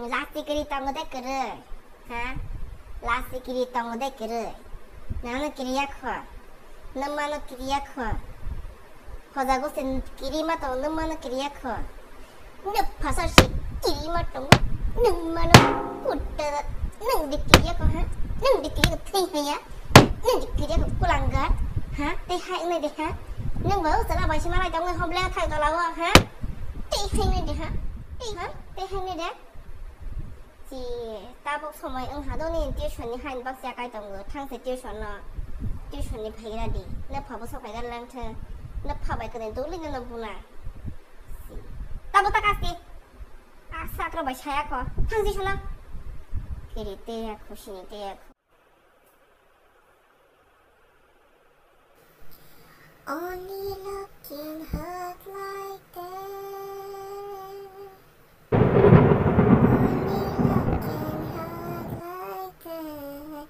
라스끼리 땅어대 그래. 하? 라스끼리 땅어대 그래. 나는 끼리야 커. 너만은 끼리야 커. 허자고 센 끼리마 또 너만은 끼리야 커. 너 파사시 끼리마 또 너만은 웃다. 너네 끼리야 커 하? 너네 끼리가 태해야? 너네 끼리가 꿀랑가? hả đi hai này đi hả nhưng với sẽ là bài xin nói trong ngày hôm nay thầy tao lâu à hả đi hai này đi hả đi hả đi hai này đấy thì taบอกทำไมหาตัวนี้tiêu chuẩnนี่ให้บักเสียไกลตรงเลยทั้งเสียtiêu chuẩnเนาะtiêu chuẩnนี่ไปกันดีเนี่ยพอประสบไปกันแล้วเธอเนี่ยพอไปกันตัวเรื่องนั้นบุญน่ะตาบอกตากาสิอาสักเราไปใช้ก็ทั้งที่ฉันนะกิริเตียคุชินิเตียOnly looking hot like that. Only looking hot like that.